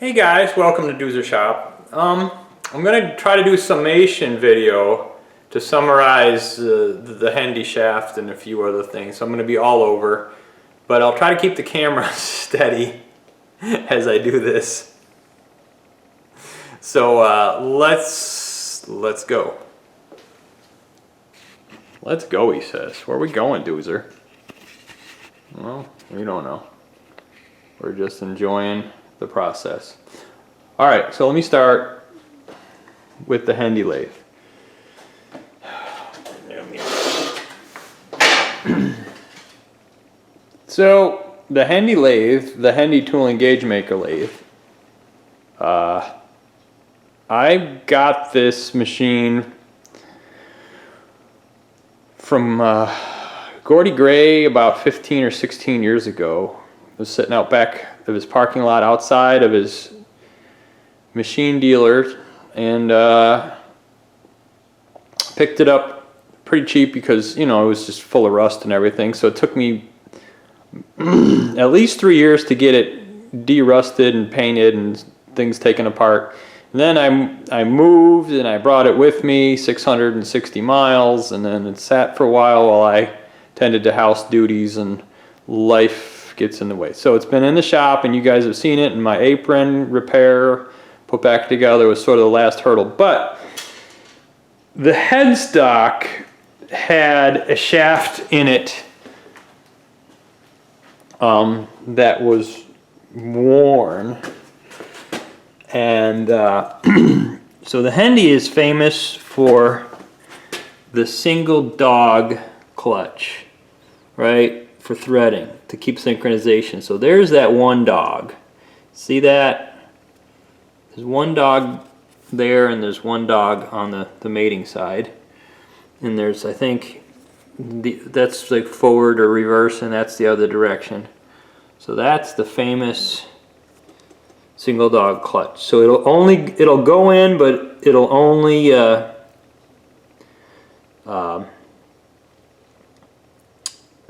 Hey guys, welcome to Doozer Shop. I'm going to try to do a summation video to summarize the Hendey shaft and a few other things. So I'm going to be all over, but I'll try to keep the camera steady as I do this. So let's go. Let's go, he says. Where are we going, Doozer? Well, we don't know. We're just enjoying the process. All right, so let me start with the Hendey lathe. So the Hendey lathe, the Hendey tool and gauge maker lathe, I got this machine from Gordy Gray about 15 or 16 years ago. It was sitting out back of his parking lot outside of his machine dealer, and picked it up pretty cheap because, you know, it was just full of rust and everything. So it took me at least 3 years to get it de-rusted and painted and things taken apart. And then I moved and I brought it with me 660 miles, and then it sat for a while I tended to house duties and life gets in the way. So it's been in the shop and you guys have seen it, and my apron repair, put back together, was sort of the last hurdle. But the headstock had a shaft in it that was worn, and so the Hendey is famous for the single dog clutch, right, for threading to keep synchronization. So there's that one dog. See that? There's one dog there, and there's one dog on the mating side, and there's, I think, that's like forward or reverse, and that's the other direction. So that's the famous single dog clutch. So it'll go in, but it'll only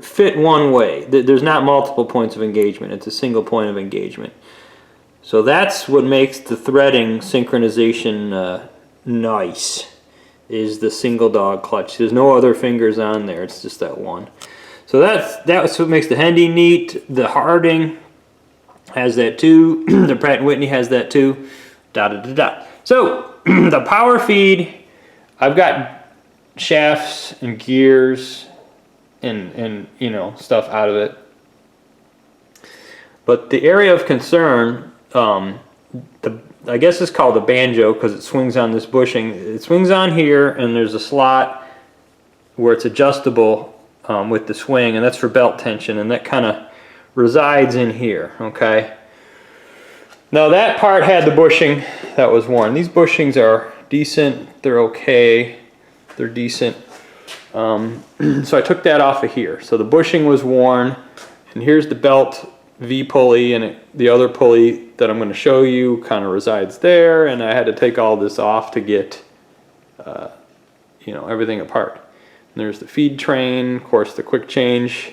fit one way. There's not multiple points of engagement. It's a single point of engagement. So that's what makes the threading synchronization nice, is the single dog clutch. There's no other fingers on there. It's just that one. So that's what makes the Hendey neat. The Harding has that too. The Pratt & Whitney has that too. Da da da da. So the power feed, I've got shafts and gears and you know, stuff out of it. But the area of concern, I guess it's called the banjo because it swings on this bushing. It swings on here, and there's a slot where it's adjustable with the swing, and that's for belt tension, and that kind of resides in here, okay? Now that part had the bushing that was worn. These bushings are decent, they're okay, they're decent. So I took that off of here. So the bushing was worn, and here's the belt V pulley, and the other pulley that I'm going to show you kind of resides there, and I had to take all this off to get you know, everything apart. And there's the feed train, of course the quick change,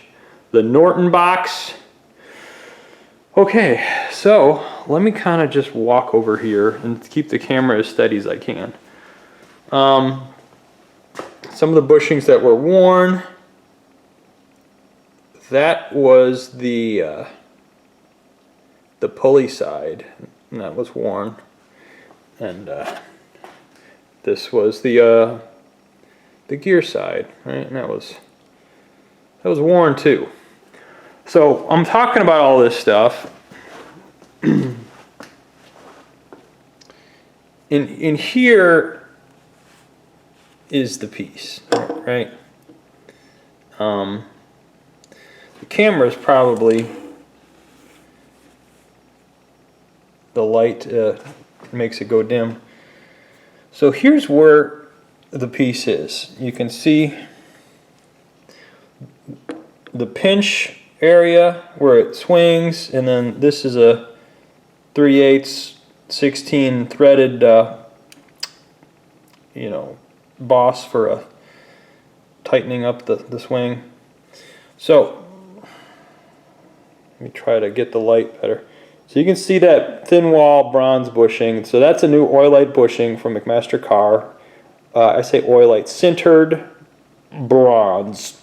the Norton box. Okay, so let me kind of just walk over here and keep the camera as steady as I can. Some of the bushings that were worn, that was the pulley side, and that was worn, and this was the gear side, right? And that was worn too. So I'm talking about all this stuff. In here is the piece, right? The camera is probably, the light makes it go dim. So here's where the piece is. You can see the pinch area where it swings, and then this is a 3/8 16 threaded you know, boss for tightening up the swing. So let me try to get the light better. So you can see that thin wall bronze bushing. So that's a new oilite bushing from McMaster Carr. I say oilite, sintered bronze.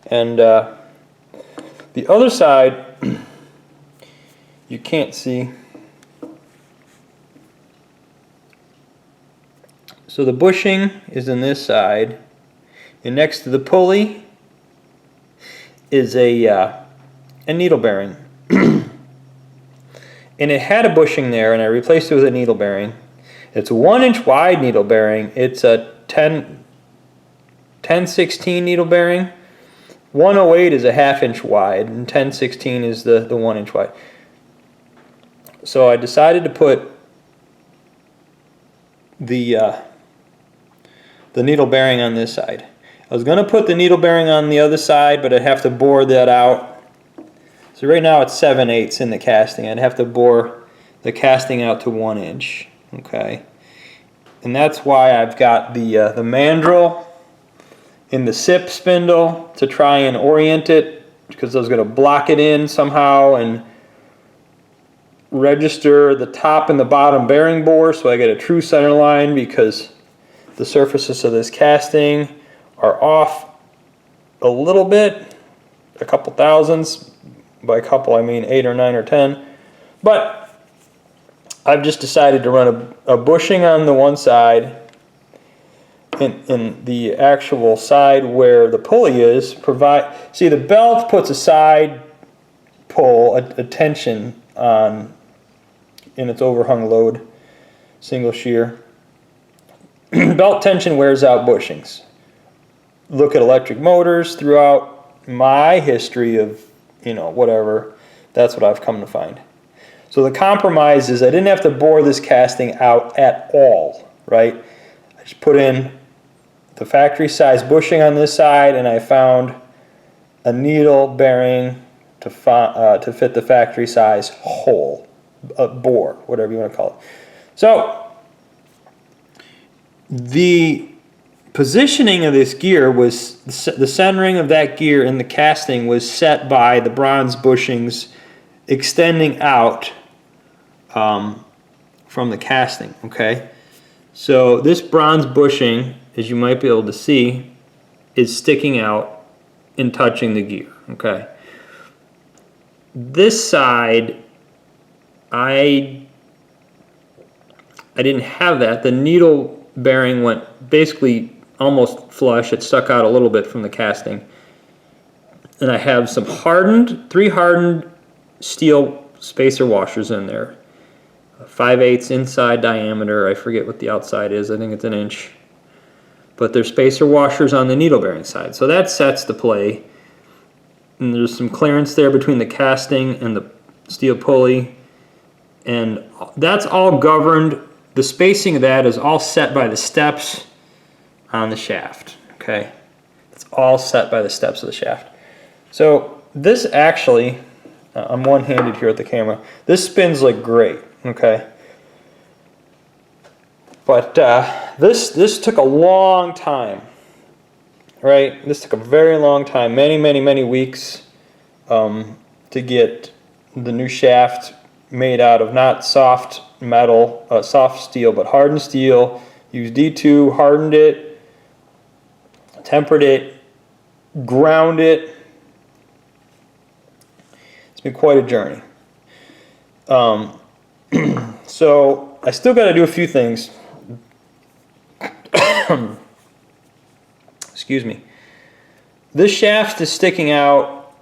And the other side, you can't see. So the bushing is in this side, and next to the pulley is a needle bearing. And it had a bushing there, and I replaced it with a needle bearing. It's a 1-inch wide needle bearing. It's a 10/16 needle bearing. 108 is a 1/2 inch wide, and 10/16 is the 1-inch wide. So I decided to put the needle bearing on this side. I was going to put the needle bearing on the other side, but I'd have to bore that out. So right now it's 7/8 in the casting. I'd have to bore the casting out to 1 inch. Okay, and that's why I've got the mandrel in the SIP spindle to try and orient it, because I was going to block it in somehow and register the top and the bottom bearing bore so I get a true center line, because the surfaces of this casting are off a little bit, a couple thousandths. By a couple I mean 8 or 9 or 10. But I've just decided to run a bushing on the one side, in the actual side where the pulley is. See, the belt puts a side pull, a tension on in its overhung load, single shear. Belt tension wears out bushings. Look at electric motors throughout my history of, whatever. That's what I've come to find. So the compromise is I didn't have to bore this casting out at all, right? I just put in the factory size bushing on this side, and I found a needle bearing to fit the factory size hole, bore, whatever you want to call it. So the positioning of this gear was, the centering of that gear in the casting was set by the bronze bushings extending out from the casting, okay? So this bronze bushing, as you might be able to see, is sticking out and touching the gear, okay? This side, I didn't have that. The needle bearing went basically almost flush. It stuck out a little bit from the casting. And I have some 3 hardened steel spacer washers in there. 5/8 inside diameter. I forget what the outside is. I think it's 1 inch. But there's spacer washers on the needle bearing side. So that sets the play. And there's some clearance there between the casting and the steel pulley. And that's all governed. The spacing of that is all set by the steps on the shaft, okay? It's all set by the steps of the shaft. So this actually, I'm one-handed here at the camera, this spins like great, okay? But this took a long time, right? This took a very long time, many weeks to get the new shaft made out of not soft metal, soft steel, but hardened steel. Used D2, hardened it, tempered it, ground it. It's been quite a journey. So I still got to do a few things. Excuse me. This shaft is sticking out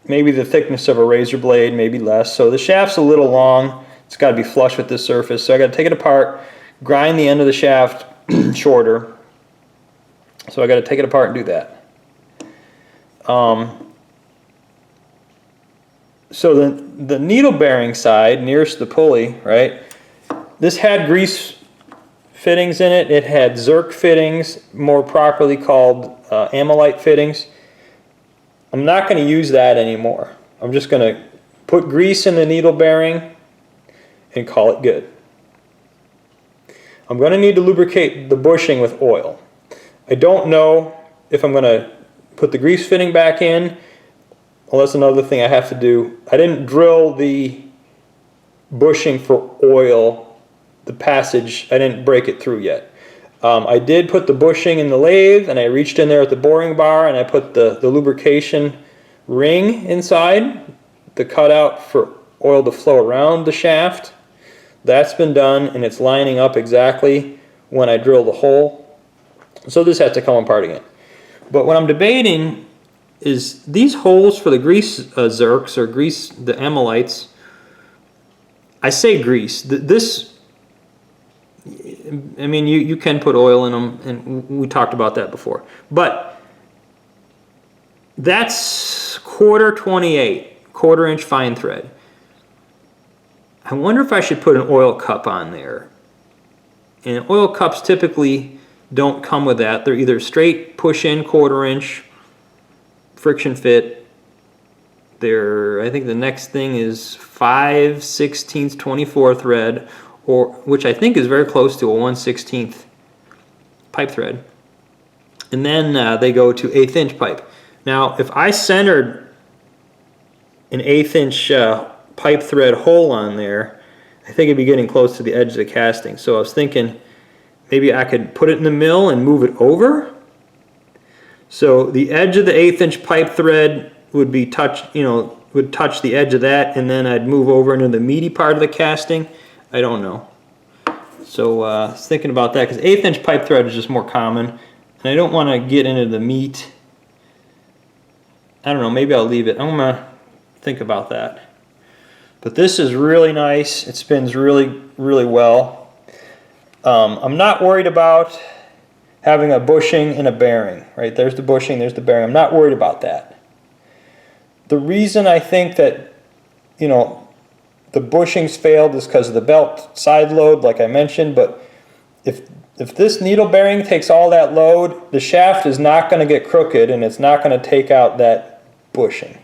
maybe the thickness of a razor blade, maybe less. So the shaft's a little long. It's got to be flush with this surface. So I got to take it apart, grind the end of the shaft shorter. So I got to take it apart and do that. So the needle bearing side nearest the pulley, right? This had grease fittings in it. It had Zerk fittings, more properly called amylite fittings. I'm not going to use that anymore. I'm just going to put grease in the needle bearing and call it good. I'm going to need to lubricate the bushing with oil. I don't know if I'm going to put the grease fitting back in Well, that's another thing I have to do. I didn't drill the bushing for oil, the passage, I didn't break it through yet. I did put the bushing in the lathe, and I reached in there at the boring bar and I put the lubrication ring inside, the cutout for oil to flow around the shaft. That's been done, and it's lining up exactly when I drill the hole. So this has to come apart again. But what I'm debating is these holes for the grease zerks, or grease, the amylites. I say grease. This, I mean, you can put oil in them, and we talked about that before. But that's quarter 28, quarter-inch fine thread. I wonder if I should put an oil cup on there. And oil cups typically don't come with that. They're either straight push-in quarter-inch friction fit. I think the next thing is 5/16 24 thread, or which I think is very close to a 1/16 pipe thread. And then they go to 1/8 inch pipe. Now, if I centered an 1/8 inch pipe thread hole on there, I think it'd be getting close to the edge of the casting. So I was thinking maybe I could put it in the mill and move it over. So the edge of the 1/8 inch pipe thread would be would touch the edge of that, and then I'd move over into the meaty part of the casting. I don't know. So I was thinking about that, because 1/8 inch pipe thread is just more common, and I don't want to get into the meat. I don't know, maybe I'll leave it. I'm going to think about that. But this is really nice. It spins really, really well. I'm not worried about having a bushing and a bearing. Right, there's the bushing, there's the bearing. I'm not worried about that. The reason I think that, the bushings failed is because of the belt side load, like I mentioned. But if this needle bearing takes all that load, the shaft is not going to get crooked, and it's not going to take out that bushing,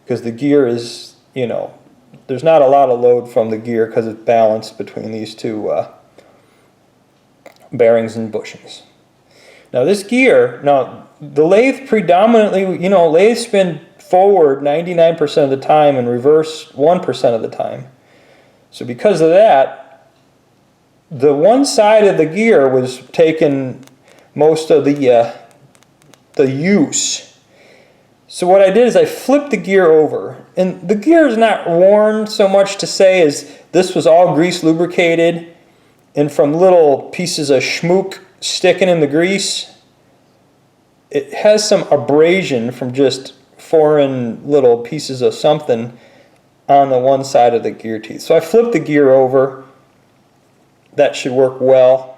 because the gear is, there's not a lot of load from the gear because it's balanced between these two bearings and bushings. Now this gear, the lathe predominantly, lathes spin forward 99% of the time and reverse 1% of the time. So because of that, the one side of the gear was taking most of the use. So what I did is I flipped the gear over, and the gear is not worn so much to say as this was all grease lubricated, and from little pieces of schmook sticking in the grease, it has some abrasion from just foreign little pieces of something on the one side of the gear teeth. So I flipped the gear over. That should work well.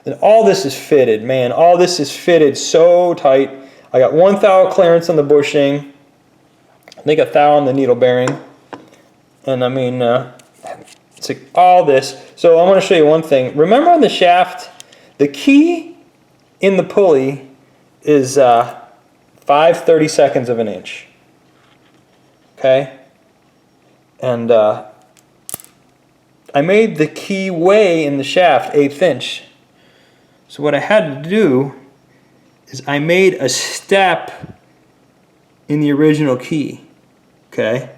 And all this is fitted, man. All this is fitted so tight. I got 1 thou clearance on the bushing. I think 1 thou on the needle bearing. And I mean, it's like all this. So I want to show you one thing. Remember on the shaft, the key in the pulley is 5/32 of an inch. Okay? And I made the key weigh in the shaft 1/8 inch. So what I had to do is I made a step in the original key. Okay?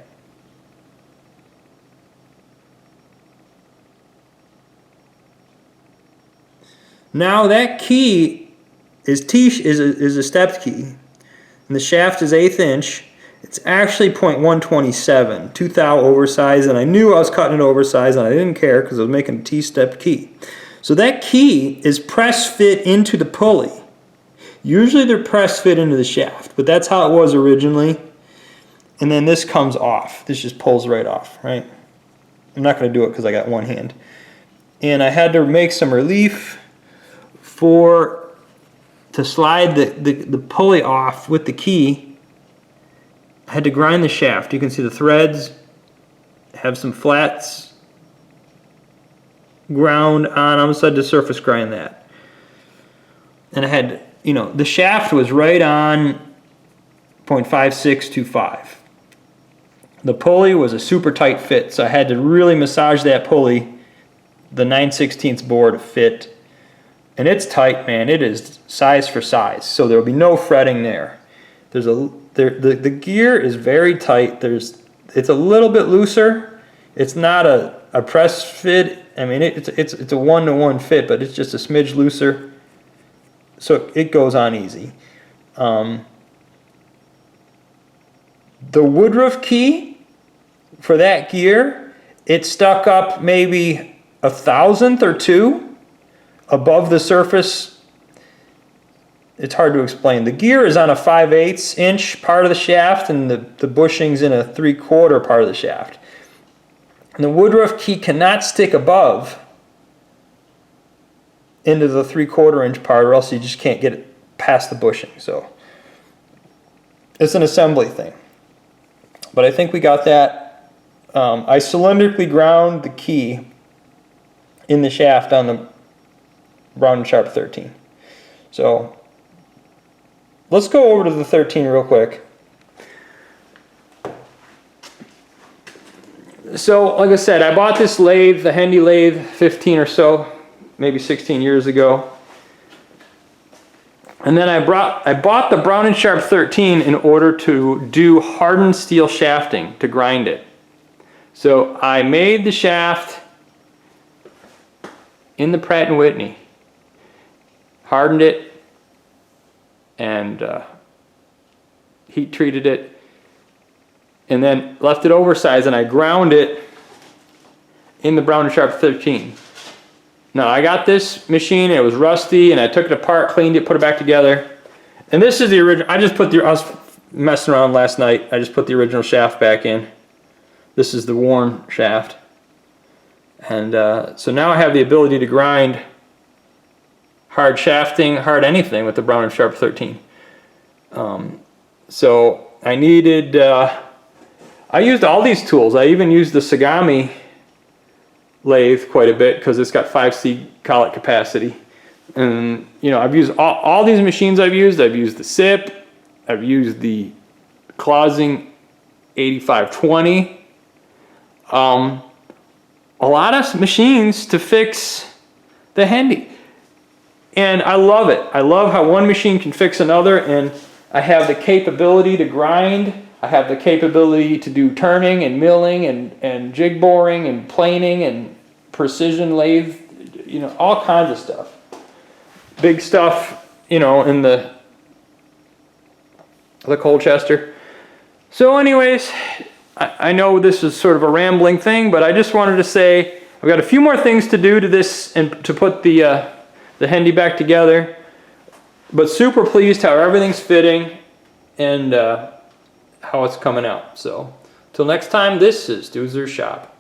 Now that key is a stepped key, and the shaft is 1/8 inch. It's actually 0.127, 2 thou oversized, and I knew I was cutting it oversized, and I didn't care because I was making a T-stepped key. So that key is press fit into the pulley. Usually they're press fit into the shaft, but that's how it was originally. And then this comes off. This just pulls right off, right? I'm not going to do it because I got one hand. And I had to make some relief to slide the pulley off with the key. I had to grind the shaft. You can see the threads have some flats ground on them, so I had to surface grind that. And I had, the shaft was right on 0.5625. The pulley was a super tight fit, so I had to really massage that pulley, the 9/16 bore to fit. And it's tight, man. It is size for size, so there will be no fretting there. There's the gear is very tight. It's a little bit looser. It's not a press fit. I mean, it's a 1-to-1 fit, but it's just a smidge looser, so it goes on easy. The woodruff key for that gear, it stuck up maybe 1/1000th or 2 above the surface. It's hard to explain. The gear is on a 5/8 inch part of the shaft, and the bushing's in a 3/4 part of the shaft. And the woodruff key cannot stick above into the 3/4 inch part, or else you just can't get it past the bushing. So it's an assembly thing. But I think we got that. I cylindrically ground the key in the shaft on the round and sharp 13. So let's go over to the 13 real quick. So, like I said, I bought this lathe, the Hendey lathe, 15 or so, maybe 16 years ago. And then I bought the Brown and Sharp 13 in order to do hardened steel shafting, to grind it. So I made the shaft in the Pratt & Whitney, hardened it, and heat treated it, and then left it oversized, and I ground it in the Brown and Sharp 13. Now I got this machine, it was rusty, and I took it apart, cleaned it, put it back together. And this is the original. I was messing around last night. I just put the original shaft back in. This is the worn shaft. And so now I have the ability to grind hard shafting, hard anything with the Brown and Sharp 13. So I needed, I used all these tools. I even used the Sagami lathe quite a bit because it's got 5C collet capacity. And you know, I've used all these machines. I've used the SIP, I've used the Clausing 8520. A lot of machines to fix the Hendey, and I love it. I love how one machine can fix another, and I have the capability to grind. I have the capability to do turning and milling and jig boring and planing and precision lathe, you know, all kinds of stuff. Big stuff, you know, in the Colchester. So anyways, I know this is sort of a rambling thing, but I just wanted to say I've got a few more things to do to this and to put the Hendey back together. But super pleased how everything's fitting and how it's coming out. So till next time, this is Doozer's Shop.